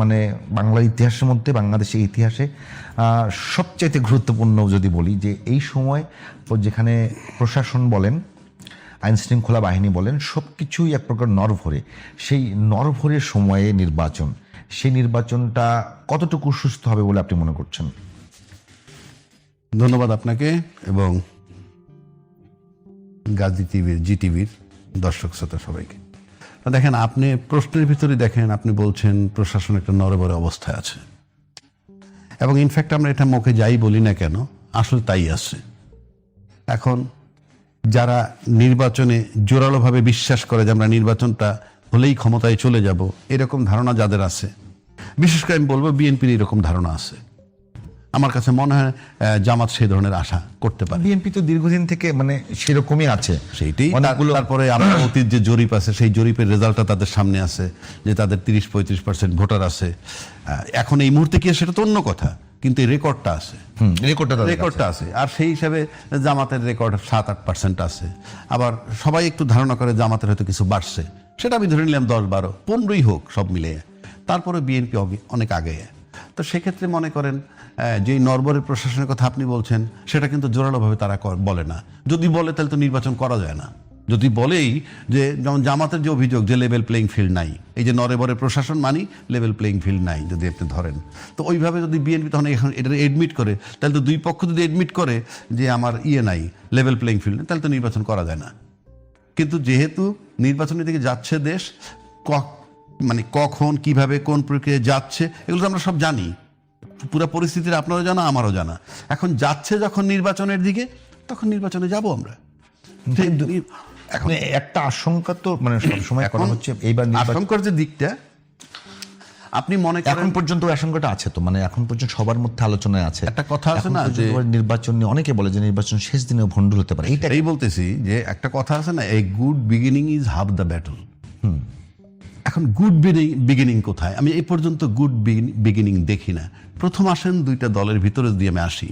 মানে বাংলার ইতিহাসের মধ্যে, বাংলাদেশের ইতিহাসে সবচাইতে গুরুত্বপূর্ণ যদি বলি যে এই সময় যেখানে প্রশাসন বলেন, আইন শৃঙ্খলা বাহিনী বলেন, সব কিছুই এক প্রকার নরভরে, সেই নরভরের সময়ে নির্বাচন, সেই নির্বাচনটা কতটুকু সুস্থ হবে বলে আপনি মনে করছেন? ধন্যবাদ আপনাকে এবং গাজী টিভির, জি টিভির দর্শক শ্রোতা সবাইকে। দেখেন, আপনি প্রশ্নের ভিতরে দেখেন আপনি বলছেন প্রশাসন একটা নরবরে অবস্থায় আছে, এবং ইনফ্যাক্ট আমরা এটা মুখে যাই বলি না কেন, আসলে তাই আছে। এখন যারা নির্বাচনে জোরালোভাবে বিশ্বাস করে যে আমরা নির্বাচনটা হলেই ক্ষমতায় চলে যাব, এরকম ধারণা যাদের আছে, বিশেষ করে আমি বলবো বিএনপির এরকম ধারণা আছে, আমার কাছে মনে হয় জামাত সেই ধরনের আশা করতে পারে। বিএনপি তো দীর্ঘদিন থেকে মানে সেরকমই আছে, সেইটাই। তারপরে আমার অতীত যে জরিপ আছে, সেই জরিপের রেজাল্টটা তাদের সামনে আছে যে তাদের 30-35% ভোটার আছে। এখন এই মুহূর্তে কি সেটা তো অন্য কথা, কিন্তু এই রেকর্ডটা আছে, রেকর্ডটা আছে। আর সেই হিসাবে জামাতের রেকর্ড 7-8% আছে। আবার সবাই একটু ধারণা করে জামাতের হয়তো কিছু বাড়ছে, সেটা আমি ধরে নিলাম 10-12-15 হোক সব মিলে, তারপরে বিএনপি অনেক আগে। তো সেক্ষেত্রে মনে করেন যে নরবরের প্রশাসনের কথা আপনি বলছেন, সেটা কিন্তু জোরালোভাবে তারা বলে না। যদি বলে তাহলে তো নির্বাচন করা যায় না। যদি বলেই যে, যেমন জামাতের যে অভিযোগ যে লেভেল প্লেইং ফিল্ড নাই, এই যে নরবরের প্রশাসন মানি লেভেল প্লেইং ফিল্ড নাই যদি আপনি ধরেন, তো ওইভাবে যদি বিএনপি তখন এখন এটা এডমিট করে, তাহলে তো দুই পক্ষ যদি এডমিট করে যে আমার নাই, লেভেল প্লেইং ফিল্ড, তাহলে তো নির্বাচন করা যায় না। কিন্তু যেহেতু নির্বাচনের দিকে যাচ্ছে দেশ, মানে কখন কিভাবে কোন প্রক্রিয়ায় যাচ্ছে এগুলো তো আমরা সব জানি, পুরো পরিস্থিতির আপনারও জানা আমারও জানা। এখন যাচ্ছে যখন নির্বাচনের দিকে, তখন নির্বাচনে যাব আমরা। এখন একটা আশঙ্কা তো মানে সবসময় করা হচ্ছে, এইবার আশঙ্কার যে দিকটা আপনি মনে করেন, এখন পর্যন্ত আশঙ্কাটা আছে তো, মানে এখন পর্যন্ত সবার মধ্যে আলোচনায় আছে। একটা কথা আছে না যে নির্বাচন নিয়ে অনেকে বলে যে নির্বাচন শেষ দিনে ভণ্ডুল হতে পারে। এইটাই বলতেছি যে একটা কথা আছে না, a good beginning is half the battle. এখন গুড বিগিনিং কোথায়? আমি এই পর্যন্ত গুড বিগিনিং দেখি না। প্রথম আসেন দুইটা দলের ভিতরে দিয়ে আমি আসি,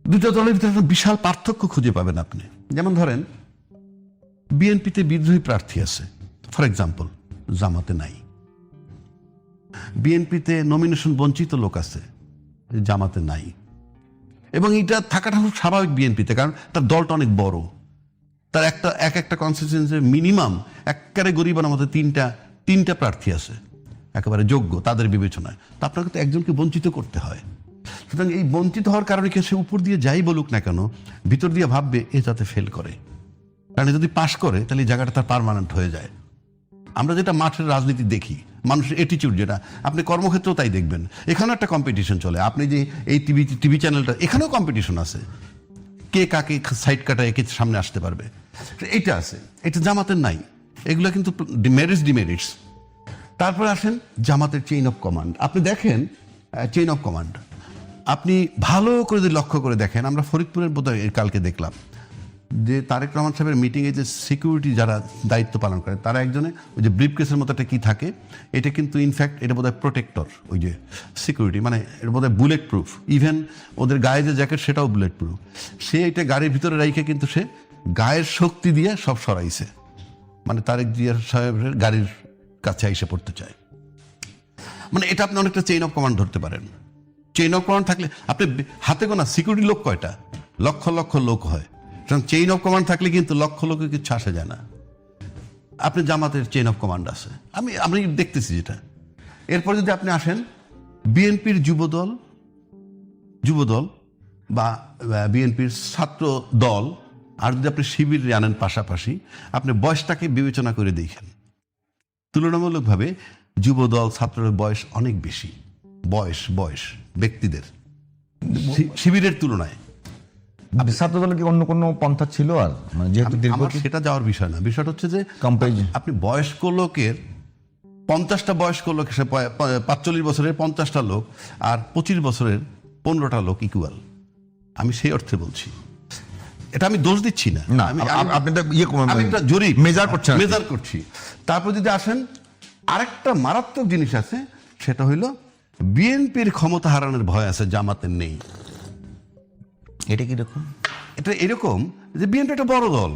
দুইটা দলের ভিতরে একটা বিশাল পার্থক্য খুঁজে পাবেন আপনি। যেমন ধরেন, বিএনপিতে বিদ্রোহী প্রার্থী আছে, ফর এক্সাম্পল, জামাতে নাই। বিএনপিতে নমিনেশন বঞ্চিত লোক আছে, জামাতে নাই। এবং এটা থাকাটা খুব স্বাভাবিক বিএনপিতে, কারণ তার দলটা অনেক বড়। তার একটা কনস্টিটিউয়েন্সির মিনিমাম একেবারে গরিবের মধ্যে তিনটা প্রার্থী আছে একেবারে যোগ্য তাদের বিবেচনায়। তো আপনাকে তো একজনকে বঞ্চিত করতে হয়। সুতরাং এই বঞ্চিত হওয়ার কারণে সে উপর দিয়ে যাই বলুক না কেন, ভিতর দিয়ে ভাববে এ যাতে ফেল করে, কারণ যদি পাশ করে তাহলে এই জায়গাটা তার পার্মানেন্ট হয়ে যায়। আমরা যেটা মাঠের রাজনীতি দেখি, মানুষের অ্যাটিটিউড যেটা, আপনি কর্মক্ষেত্রেও তাই দেখবেন। এখানেও একটা কম্পিটিশন চলে। আপনি যে এই টিভি চ্যানেলটা, এখানেও কম্পিটিশন আছে, কে কাকে সাইড কাটায় কে সামনে আসতে পারবে, এইটা আছে। এটা জামাতের নাই। এগুলো কিন্তু ডিমেরিটস। তারপরে আসেন জামাতের চেইন অফ কমান্ড। আপনি দেখেন চেইন অফ কমান্ড, আপনি ভালো করে যদি লক্ষ্য করে দেখেন, আমরা ফরিদপুরের বোধহয় কালকে দেখলাম যে তারেক রহমান সাহেবের মিটিংয়ে যে সিকিউরিটি যারা দায়িত্ব পালন করে, তারা একজনে ওই যে ব্রিফ কেসের মতো একটা কি থাকে, এটা কিন্তু ইনফ্যাক্ট এটা বোধহয় প্রোটেক্টর, ওই যে সিকিউরিটি, মানে এটা বোধহয় বুলেট প্রুফ। ইভেন ওদের গায়ে যে জ্যাকেট সেটাও বুলেট প্রুফ। সে এটা গাড়ির ভিতরে রাইখে কিন্তু সে গায়ের শক্তি দিয়ে সব সরাইছে, মানে তারেক জিয়া সাহেবের গাড়ির কাছে এসে পড়তে চায়। মানে এটা আপনি অনেকটা চেইন অফ কমান্ড ধরতে পারেন। চেইন অফ কমান্ড থাকলে আপনি হাতে গোনা সিকিউরিটি লোক কয়টা, লক্ষ লক্ষ লোক হয়। চেইন অফ কমান্ড থাকলে কিন্তু লক্ষ লোকে কিছু আসা যায় না। আপনি জামাতের চেইন অফ কমান্ড আছে, আমি দেখতেছি যেটা। এরপর যদি আপনি আসেন বিএনপির যুবদল বা বিএনপির ছাত্র দল, আর যদি আপনি শিবির আনেন পাশাপাশি, আপনি বয়সটাকে বিবেচনা করে দেখেন, তুলনামূলকভাবে যুবদল ছাত্রের বয়স অনেক বেশি, বয়স ব্যক্তিদের শিবিরের তুলনায়। ছাত্র দলে কি অন্য কোনো পন্থা ছিল? আর মানে যেহেতু সেটা যাওয়ার বিষয় না, বিষয়টা হচ্ছে যে আপনি বয়স্ক লোকের 50টা বয়স্ক লোক, 45 বছরের 50টা লোক আর 25 বছরের 15টা লোক ইকুয়াল। আমি সেই অর্থে বলছি, এটা আমি দোষ দিচ্ছি না, আমি একটা জরিপ মেজার করছি। তারপর যদি আসেন, আরেকটা মারাত্মক জিনিস আছে, সেটা হইল বিএনপির ক্ষমতা হারানোর ভয় আছে, জামাতের নেই। এটা কিরকম? এটা এরকম যে বিএনপি একটা বড় দল,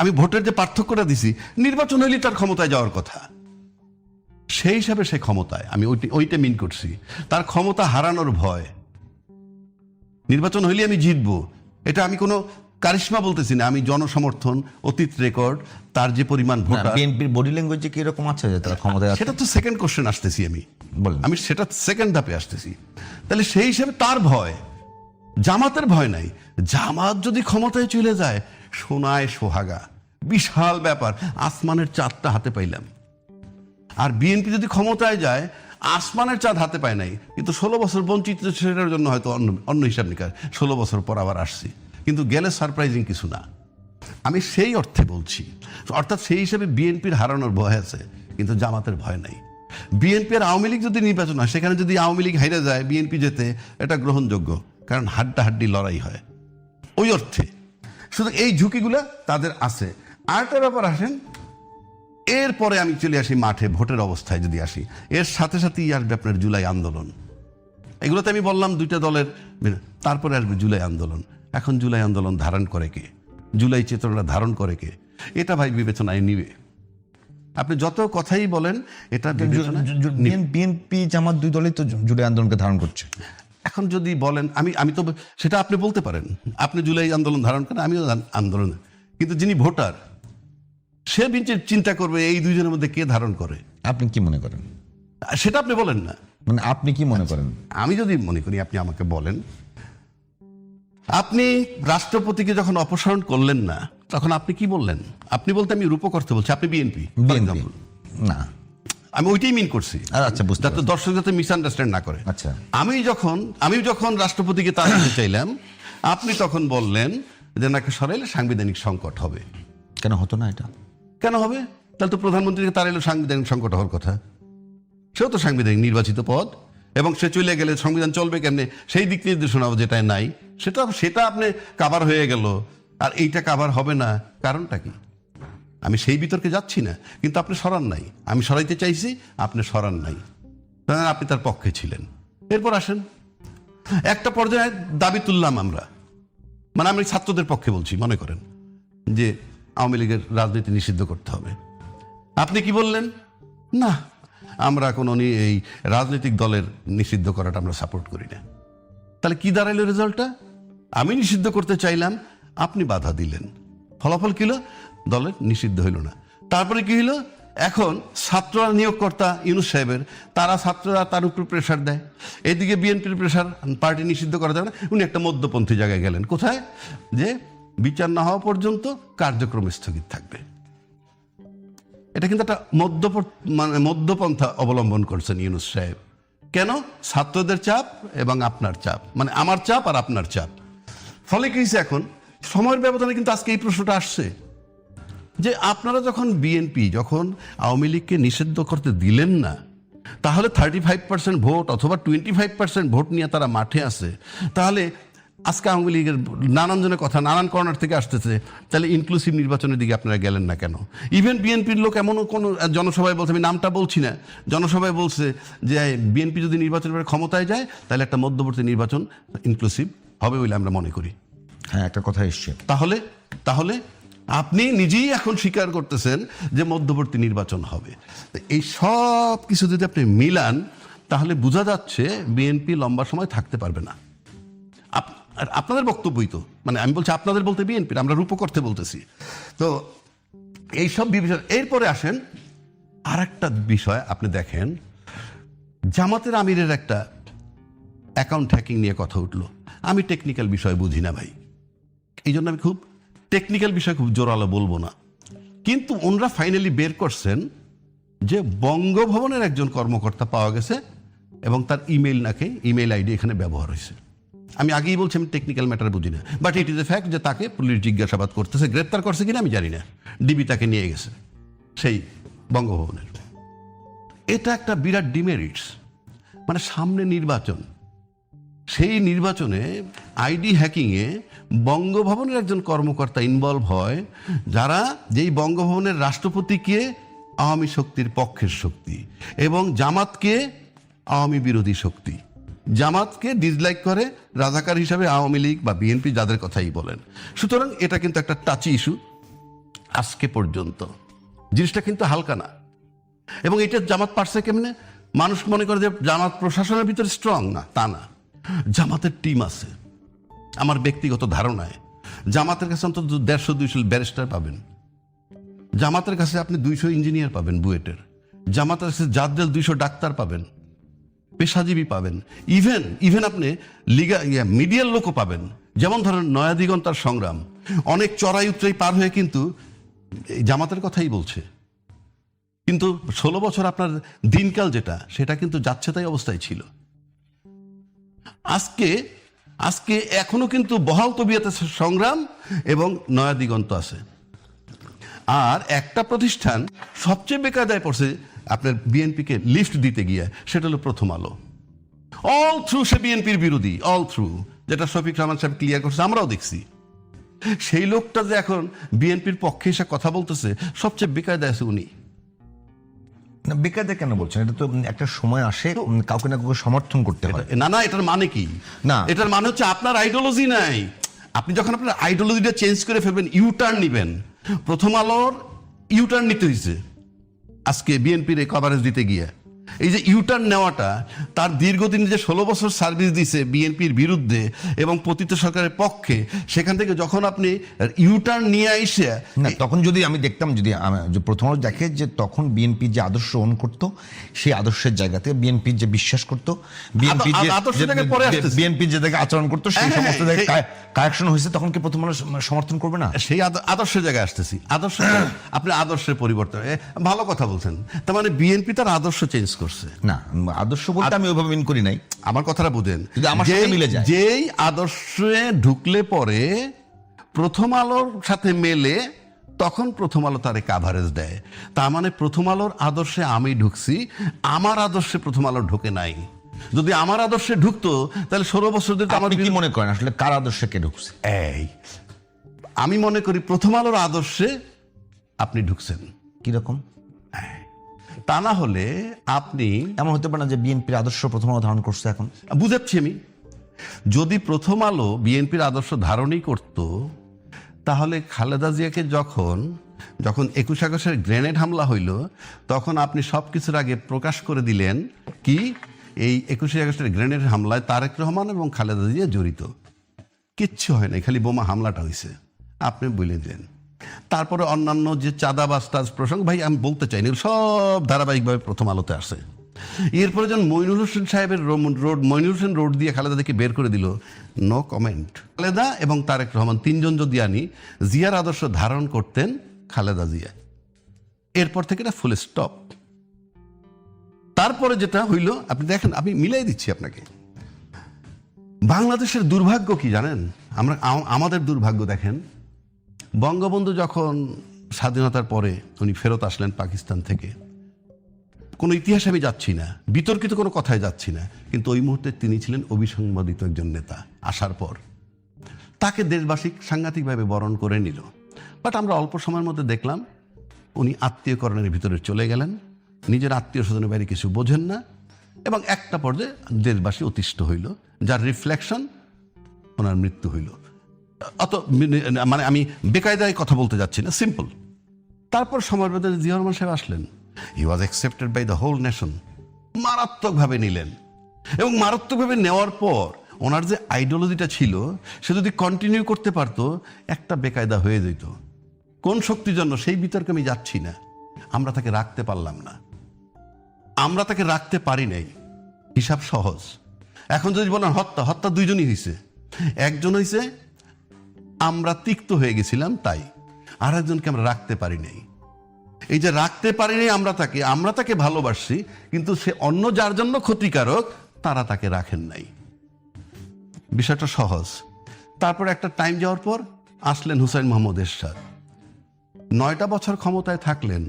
আমি ভোটের যে পার্থক্যটা দিছি, নির্বাচন হইলে তার ক্ষমতায় যাওয়ার কথা, সেই হিসাবে সে ক্ষমতায়, আমি ওইটা মিন করছি। তার ক্ষমতা হারানোর ভয়, নির্বাচন হইলে আমি জিতবো, এটা আমি কোনো কারিশমা বলতেছি না, আমি জনসমর্থন, অতীত রেকর্ড, তার যে পরিমাণ ভোটার। বিএনপির বডি ল্যাঙ্গুয়েজে কি এরকম আছে যে তারা ক্ষমতায় আছে? সেটা তো সেকেন্ড কোশ্চেন আসতেছি বলেন। আমি সেটা সেকেন্ড ধাপে আসতেছি। তাহলে সেই হিসাবে তার ভয়, জামাতের ভয় নাই। জামাত যদি ক্ষমতায় চলে যায়, সোনায় সোহাগা, বিশাল ব্যাপার, আসমানের চাঁদটা হাতে পাইলাম। আর বিএনপি যদি ক্ষমতায় যায়, আসমানের চাঁদ হাতে পায় নাই, কিন্তু 16 বছর বঞ্চিত, সেটার জন্য হয়তো অন্য হিসাব নিকাশ, 16 বছর পর আবার আসছি, কিন্তু গেলে সারপ্রাইজিং কিছু না। আমি সেই অর্থে বলছি, অর্থাৎ সেই হিসাবে বিএনপির হারানোর ভয় আছে, কিন্তু জামাতের ভয় নাই। বিএনপি আর আওয়ামী লীগ যদি নির্বাচন হয়, সেখানে যদি আওয়ামী লীগ হেরে যায়, বিএনপি যেতে, এটা গ্রহণযোগ্য, কারণ হাড্ডাহাড্ডি লড়াই হয় ওই অর্থে। শুধু এই ঝুঁকিগুলো তাদের আছে। আরেকটা ব্যাপার আসেন, এরপরে আমি চলে আসি মাঠে ভোটের অবস্থায় যদি আসি, এর সাথে সাথেই আসবে আপনার জুলাই আন্দোলন। এগুলোতে আমি বললাম দুইটা দলের, তারপরে আসবে জুলাই আন্দোলন। এখন জুলাই আন্দোলন ধারণ করে কে, জুলাই চেতনা ধারণ করে কে, এটা ভাই বিবেচনায় নিবে। আপনি যত কথাই বলেন, এটা বিএনপি জামাত দুই দলই তো জুলাই আন্দোলনকে ধারণ করছে। এখন যদি বলেন, আমি তো সেটা আপনি বলতে পারেন, আপনি জুলাই আন্দোলন ধারণ করেন, আমিও আন্দোলন, কিন্তু যিনি ভোটার, সে চিন্তা করবে এই দুইজনের মধ্যে কে ধারণ করে। আপনি কি মনে করেন? সেটা আপনি বলেন না, মানে আপনি কি মনে করেন? আমি যদি মনে করি, আপনি আমাকে বলেন। আপনি রাষ্ট্রপতিকে যখন অপসারণ করলেন না, তখন আপনি কি বললেন? আপনি বলতে আমি রূপক অর্থে বলছি, আপনি বিএনপি না, আমি ওইটাই মিন করছি। আচ্ছা, বুঝতে যাতে দর্শক যাতে মিসআন্ডারস্ট্যান্ড না করে। আচ্ছা, আমি যখন রাষ্ট্রপতিকে তাড়াতে চাইলাম, আপনি তখন বললেন যে নাকি সরাইলে সাংবিধানিক সংকট হবে। কেন হতো না এটা? কেন হবে? তাহলে তো প্রধানমন্ত্রীকে তাড়াইলে সাংবিধানিক সংকট হওয়ার কথা। সেও তো সাংবিধানিক নির্বাচিত পদ, এবং সে চলে গেলে সংবিধান চলবে কেমনে, সেই দিক নির্দেশনা যেটাই নাই, সেটা আপনি কাভার হয়ে গেল, আর এইটা কাভার হবে না, কারণটা কি? আমি সেই বিতর্কে যাচ্ছি না, কিন্তু আপনি সরান নাই। আমি সরাইতে চাইছি, আপনি সরান নাই, তাহলে আপনি তার পক্ষে ছিলেন। এরপর আসেন, একটা পর্যায়ে দাবি তুললাম আমরা, মানে আমি ছাত্রদের পক্ষে বলছি, মনে করেন যে আওয়ামী লীগের রাজনীতি নিষিদ্ধ করতে হবে। আপনি কি বললেন? না, আমরা কোনো এই রাজনৈতিক দলের নিষিদ্ধ করাটা আমরা সাপোর্ট করি না। তাহলে কি দাঁড়াইলো রেজাল্টটা? আমি নিষিদ্ধ করতে চাইলাম, আপনি বাধা দিলেন, ফলাফল কি হলো? দলের নিষিদ্ধ হইল না। তারপরে কি হইল? এখন ছাত্ররা নিয়োগকর্তা ইউনূস সাহেবের, ছাত্ররা তার উপর প্রেশার দেয়। এদিকে বিএনপির প্রেশার, পার্টি নিষিদ্ধ করা যাবে না। উনি একটা মধ্যপন্থী জায়গায় গেলেন, কোথায়? যে বিচার না হওয়া পর্যন্ত কার্যক্রম স্থগিত থাকবে। এটা কিন্তু একটা মধ্যপন্থা অবলম্বন করছেন ইউনূস সাহেব। কেন? ছাত্রদের চাপ এবং আপনার চাপ, মানে আমার চাপ আর আপনার চাপ। ফলে কি হয়েছে? এখন সময়ের ব্যবধানে কিন্তু আজকে এই প্রশ্নটা আসছে যে আপনারা যখন বিএনপি যখন আওয়ামী লীগকে নিষিদ্ধ করতে দিলেন না, তাহলে 35% ভোট অথবা 25% ভোট নিয়ে তারা মাঠে আছে, তাহলে আজকে আওয়ামী লীগের নানান জনের কথা নানান কর্নার থেকে আসতেছে, তাহলে ইনক্লুসিভ নির্বাচনের দিকে আপনারা গেলেন না কেন? ইভেন বিএনপির লোক এমনও কোনো জনসভায় বলছে, আমি নামটা বলছি না, জনসভায় বলছে যে বিএনপি যদি নির্বাচনের ক্ষমতায় যায়, তাহলে একটা মধ্যবর্তী নির্বাচন ইনক্লুসিভ হবে বলে আমরা মনে করি। হ্যাঁ, একটা কথা এসছে। তাহলে আপনি নিজেই এখন স্বীকার করতেছেন যে মধ্যবর্তী নির্বাচন হবে। এই সব কিছু যদি আপনি মিলান, তাহলে বোঝা যাচ্ছে বিএনপি লম্বা সময় থাকতে পারবে না। আপনাদের বক্তব্যই তো, মানে আমি বলছি আপনাদের বলতে বিএনপির, আমরা রূপক অর্থে বলতেছি। তো এইসব বিষয়। এরপরে আসেন আর একটা বিষয়, আপনি দেখেন জামাতের আমিরের একটা অ্যাকাউন্ট হ্যাকিং নিয়ে কথা উঠলো। আমি টেকনিক্যাল বিষয় বুঝি না ভাই, এই জন্য আমি খুব টেকনিক্যাল বিষয় খুব জোরালো বলবো না, কিন্তু ওনারা ফাইনালি বের করছেন যে বঙ্গভবনের একজন কর্মকর্তা পাওয়া গেছে এবং তার ইমেইল আইডি এখানে ব্যবহার হয়েছে। আমি আগেই বলছি আমি টেকনিক্যাল ম্যাটার বুঝি না, but it is a fact যে তাকে পুলিশ জিজ্ঞাসাবাদ করতেছে। গ্রেপ্তার করছে কিনা আমি জানি না, ডিবি তাকে নিয়ে গেছে সেই বঙ্গভবনের। এটা একটা বিরাট ডিমেরিটস, মানে সামনে নির্বাচন, সেই নির্বাচনে আইডি হ্যাকিংয়ে বঙ্গভবনের একজন কর্মকর্তা ইনভলভ হয়, যারা যেই বঙ্গভবনের রাষ্ট্রপতিকে আওয়ামী শক্তির পক্ষের শক্তি এবং জামাতকে আওয়ামী বিরোধী শক্তি, জামাতকে ডিসলাইক করে রাজাকার হিসাবে আওয়ামী লীগ বা বিএনপি যাদের কথাই বলেন। সুতরাং এটা কিন্তু একটা টাচি ইস্যু আজকে পর্যন্ত। জিনিসটা কিন্তু হালকা না, এবং এটা জামাত পারছে কেমনে? মানুষ মনে করে যে জামাত প্রশাসনের ভিতরে স্ট্রং, না, তা না। জামাতের টিম আছে। আমার ব্যক্তিগত ধারণায় জামাতের কাছে অন্তত 150-200 ব্যারিস্টার পাবেন, জামাতের কাছে আপনি 200 ইঞ্জিনিয়ার পাবেন বুয়েটের, জামাতের কাছে জাদ্দেল 200 ডাক্তার পাবেন, পেশাজীবী পাবেন, ইভেন আপনি মিডিয়ার লোকও পাবেন। যেমন ধরেন নয়া দিগন্তার সংগ্রাম অনেক চড়াই উতরাই পার হয়ে কিন্তু এই জামাতের কথাই বলছে, কিন্তু 16 বছর আপনার দিনকাল যেটা, সেটা কিন্তু যাচ্ছে তাই অবস্থায় ছিল। আজকে এখনো কিন্তু বহাল তবিয়তে সংগ্রাম এবং নয়া দিগন্ত আছে। আর একটা প্রতিষ্ঠান সবচেয়ে বেকায়দায় পড়ছে আপনার বিএনপিকে লিফট দিতে গিয়ে, সেটা হলো প্রথম আলো। অল থ্রু সে বিএনপির বিরোধী, অল থ্রু, যেটা শফিক রহমান সাহেব ক্লিয়ার করছে, আমরাও দেখছি। সেই লোকটা যে এখন বিএনপির পক্ষে এসে কথা বলতেছে, সবচেয়ে বেকায়দায় আছে উনি। না, বেকায়দা কেন বলছেন? এটা তো একটা সময় আসে, কাউকে না কাউকে সমর্থন করতে হয়। না, এটার মানে কি? না, এটার মানে হচ্ছে আপনার আইডিওলজি নাই। আপনি যখন আপনার আইডিওলজিটা চেঞ্জ করে ফেলবেন, ইউটার্ন নিবেন। প্রথম আলোর ইউটার্ন নিতে হয়েছে আজকে বিএনপির কভারেজ দিতে গিয়ে। এই যে ইউটার্ন নেওয়াটা, তার দীর্ঘদিন যে 16 বছর সার্ভিস দিছে বিএনপির বিরুদ্ধে এবং পতিত সরকারের পক্ষে, সেখান থেকে যখন আপনি ইউটার্ন নিয়ে আইসে, না, তখন যদি আমি দেখতাম, যদি প্রথম আলো দেখে যে তখন বিএনপি যে আদর্শ ওন করতো, সেই আদর্শের জায়গাতে বিএনপি যে বিশ্বাস করতো, বিএনপি যে দেখে আচরণ করতো, সেই সমস্ত কারেকশন হয়েছে, তখন কি প্রথম আলো সমর্থন করবে না? সেই আদর্শের জায়গায় আসতেছি। আদর্শ আপনি আদর্শের পরিবর্তন, ভালো কথা বলছেন। তার মানে বিএনপি তার আদর্শ চেঞ্জ করছে না, আদর্শ বলতে আমি ওইভাবে মিন করি নাই। আমার কথাটা বুঝেন, আমার সাথে মিলে যায়। যেই আদর্শে ঢুকলে পরে প্রথম আলোর সাথে মেলে, তখন প্রথম আলো তারে কাভারেজ দেয়। তার মানে প্রথম আলোর আদর্শে আমি ঢুকছি, আমার আদর্শে প্রথম আলো ঢুকে নাই। যদি আমার আদর্শে ঢুকতো, তাহলে 16 বছর ধরে আপনি কি মনে করেন আসলে কার আদর্শে কে ঢুকছে? আমি মনে করি প্রথম আলোর আদর্শে আপনি ঢুকছেন। কিরকম? তা না হলে আপনি, এমন হতে পারে না যে বিএনপির আদর্শ প্রথম আলো ধারণ করছে? এখন বুঝাচ্ছি আমি, যদি প্রথম আলো বিএনপির আদর্শ ধারণই করত, তাহলে খালেদা জিয়াকে যখন 21 আগস্টের গ্রেনেড হামলা হইল, তখন আপনি সবকিছুর আগে প্রকাশ করে দিলেন কি এই 21 আগস্টের গ্রেনেড হামলায় তারেক রহমান এবং খালেদা জিয়া জড়িত। কিচ্ছু হয় না, খালি বোমা হামলাটা হয়েছে, আপনি বলে দিলেন। তারপরে অন্যান্য যে চাঁদাবাজ টাজ প্রসঙ্গ, ভাই আমি বলতে চাইনি, সব ধারাবাহিকভাবে প্রথম আলোতে আসে। এরপরে যখন মইনুল হোসেন সাহেবের মইনুল হোসেন রোড দিয়ে খালেদাকে বের করে দিল, নো কমেন্ট। খালেদা এবং তারেক রহমান তিনজন যদি আনি, জিয়ার আদর্শ ধারণ করতেন খালেদা জিয়া, এরপর থেকে এটা ফুল স্টপ। তারপরে যেটা হইল, আপনি দেখেন, আমি মিলাই দিচ্ছি আপনাকে। বাংলাদেশের দুর্ভাগ্য কি জানেন? আমাদের দুর্ভাগ্য দেখেন, বঙ্গবন্ধু যখন স্বাধীনতার পরে উনি ফেরত আসলেন পাকিস্তান থেকে, কোনো ইতিহাসে আমি যাচ্ছি না, বিতর্কিত কোনো কথায় যাচ্ছি না, কিন্তু ওই মুহূর্তে তিনি ছিলেন অবিসংবাদিত একজন নেতা। আসার পর তাকে দেশবাসী সাংঘাতিকভাবে বরণ করে নিল। বাট আমরা অল্প সময়ের মধ্যে দেখলাম উনি আত্মীয়করণের ভিতরে চলে গেলেন, নিজের আত্মীয় স্বজনের বাইরে কিছু বোঝেন না, এবং একটা পর্যায়ে দেশবাসী অতিষ্ঠ হইল, যার রিফ্লেকশন ওনার মৃত্যু হইল। মানে আমি বেকায়দায় কথা বলতে যাচ্ছি না, সিম্পল। তারপর সময়ের ভেতরে জিয়া রহমান সাহেব আসলেন, he was accepted by the whole nation. মারাত্মকভাবে নিলেন, এবং মারাত্মকভাবে নেওয়ার পর ওনার যে আইডিওলজিটা ছিল, সে যদি কন্টিনিউ করতে পারতো, একটা বেকায়দা হয়ে যেত। কোন শক্তির জন্য সেই বিতর্কে আমি যাচ্ছি না। আমরা তাকে রাখতে পারলাম না, আমরা তাকে রাখতে পারি নাই। হিসাব সহজ। এখন যদি বলেন হত্যা দুইজনই হয়েছে, একজন হয়েছে আমরা তিক্ত হয়ে গেছিলাম তাই, আর একজনকে আমরা রাখতে পারি নাই। এই যে রাখতে পারি নাই আমরা তাকে ভালোবাসি, কিন্তু সে অন্য যার জন্য ক্ষতিকারক, তারা তাকে রাখেন নাই। বিষয়টা সহজ। তারপর একটা টাইম যাওয়ার পর আসলেন হুসাইন মোহাম্মদ এরশাদ, 9টা বছর ক্ষমতায় থাকলেন।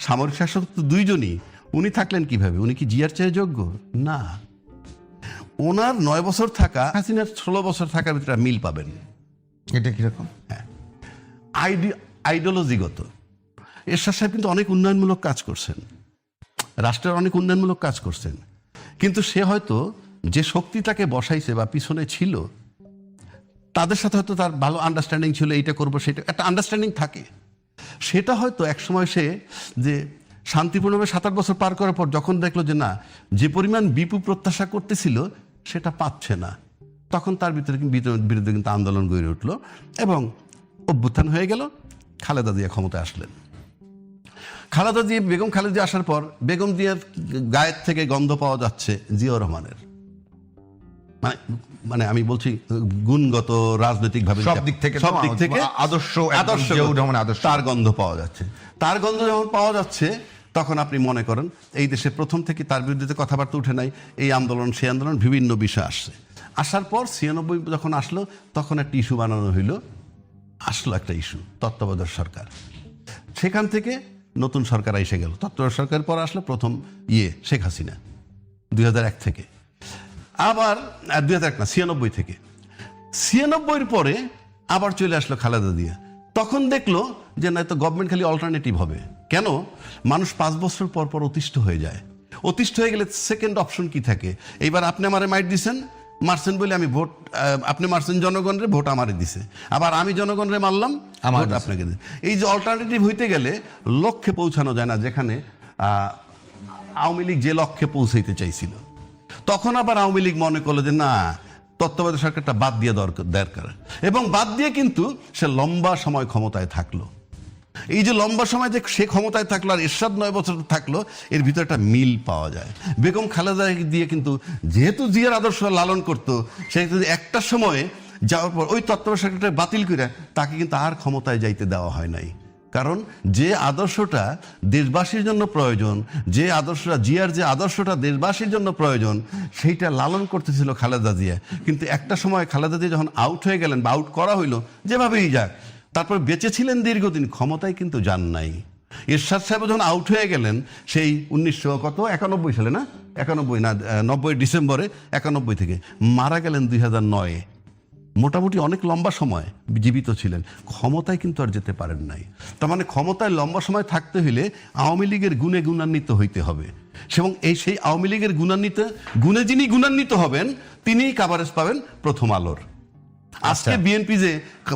সামরিক শাসক তো দুইজনই, উনি থাকলেন কিভাবে? উনি কি জিয়ার চেয়ে যোগ্য? না। ওনার 9 বছর থাকা, হাসিনার 16 বছর থাকার ভিতরে মিল পাবেন। এটা কিরকম? হ্যাঁ, আইডিওলজিগত। এরশাদ সাহেব কিন্তু অনেক উন্নয়নমূলক কাজ করছেন, রাষ্ট্রের অনেক উন্নয়নমূলক কাজ করছেন, কিন্তু সে হয়তো যে শক্তি তাকে বসাইছে বা পিছনে ছিল, তাদের সাথে হয়তো তার ভালো আন্ডারস্ট্যান্ডিং ছিল, এইটা করবো সেটা, একটা আন্ডারস্ট্যান্ডিং থাকে। সেটা হয়তো একসময় সে যে শান্তিপূর্ণভাবে 7-8 বছর পার করার পর যখন দেখলো যে না, যে পরিমাণ বিপু প্রত্যাশা করতেছিল সেটা পাচ্ছে না, তখন তার বিরুদ্ধে কিন্তু আন্দোলন গড়ে উঠলো এবং অভ্যুত্থান হয়ে গেল। খালেদা জিয়া ক্ষমতায় আসলেন। বেগম খালেদা জিয়া আসার পর বেগম জিয়ার গায়ের থেকে গন্ধ পাওয়া যাচ্ছে জিয়াউর রহমানের, মানে আমি বলছি গুণগত, রাজনৈতিকভাবে সব দিক থেকে আদর্শ তার গন্ধ পাওয়া যাচ্ছে। তার গন্ধ যখন পাওয়া যাচ্ছে তখন আপনি মনে করেন এই দেশে প্রথম থেকে তার বিরুদ্ধে কথাবার্তা উঠে নাই, এই আন্দোলন সেই আন্দোলন বিভিন্ন বিষয় আসছে। আসার পর 96 যখন আসলো তখন একটা ইস্যু বানানো হইলো, আসলো একটা ইস্যু তত্ত্বাবধায়ক সরকার। সেখান থেকে নতুন সরকার এসে গেল। তত্ত্বাবধায়ক সরকারের পর আসলো প্রথম শেখ হাসিনা 2001 থেকে, আবার 2001 না 96 থেকে। 96-র পরে আবার চলে আসলো খালেদা জিয়া। তখন দেখলো যে না, তো গভর্নমেন্ট খালি অল্টারনেটিভ হবে কেন, মানুষ 5 বছর পর পর অতিষ্ঠ হয়ে যায়। অতিষ্ঠ হয়ে গেলে সেকেন্ড অপশন কি থাকে, এইবার আপনি আমারে মাইট দিছেন, মারছেন বলে আমি ভোট, আপনি মারছেন জনগণরে, ভোট আমারে দিছে, আবার আমি জনগণরে মারলাম, ভোট আপনাকে দিছে। এই যে অল্টারনেটিভ হইতে গেলে লক্ষ্যে পৌঁছানো যায় না, যেখানে আওয়ামী লীগ যে লক্ষ্যে পৌঁছাইতে চাইছিল, তখন আবার আওয়ামী লীগ মনে করলো যে না, তত্ত্বাবধায়ক সরকারটা বাদ দিয়ে দরকার, এবং বাদ দিয়ে কিন্তু সে লম্বা সময় ক্ষমতায় থাকলো। এই যে লম্বা সময় যে সে ক্ষমতায় থাকলো আর এরশাদ 9 বছর থাকলো, এর ভিতরে একটা মিল পাওয়া যায়। বেগম খালেদা দিয়ে কিন্তু যেহেতু জিয়ার আদর্শ লালন করতো, সে একটা সময়ে যাওয়ার পর ওই তত্ত্বাবধায়ক সরকারটা বাতিল করে তাকে কিন্তু আর ক্ষমতায় যাইতে দেওয়া হয় নাই। কারণ যে আদর্শটা দেশবাসীর জন্য প্রয়োজন, যে আদর্শটা জিয়ার যে আদর্শটা দেশবাসীর জন্য প্রয়োজন, সেইটা লালন করতেছিল খালেদা জিয়া। কিন্তু একটা সময় খালেদা জিয়া যখন আউট হয়ে গেলেন বা আউট করা হইলো, যেভাবেই যাক, তারপর বেঁচে ছিলেন দীর্ঘদিন, ক্ষমতায় কিন্তু যান নাই। এরশাদ সাহেব যখন আউট হয়ে গেলেন সেই 1991 সালে না, 90 ডিসেম্বরে 91 থেকে মারা গেলেন 2009-এ। মোটামুটি অনেক লম্বা সময় জীবিত ছিলেন, ক্ষমতায় কিন্তু আর যেতে পারেন নাই। তার মানে ক্ষমতায় লম্বা সময় থাকতে হলে আওয়ামী লীগের গুণে গুণান্বিত হইতে হবে, এবং সেই আওয়ামী লীগের গুণে যিনি গুণান্বিত হবেন তিনিই কাভারেজ পাবেন প্রথম আলোর। আজকে বিএনপি যে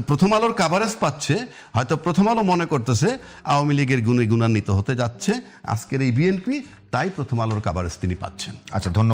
প্রথম আলোর কাভারেজ পাচ্ছে, হয়তো প্রথম আলো মনে করতেছে আওয়ামী লীগের গুণে গুণান্বিত হতে যাচ্ছে আজকের এই বিএনপি, তাই প্রথম আলোর কাভারেজ তিনি পাচ্ছেন। আচ্ছা, ধন্যবাদ।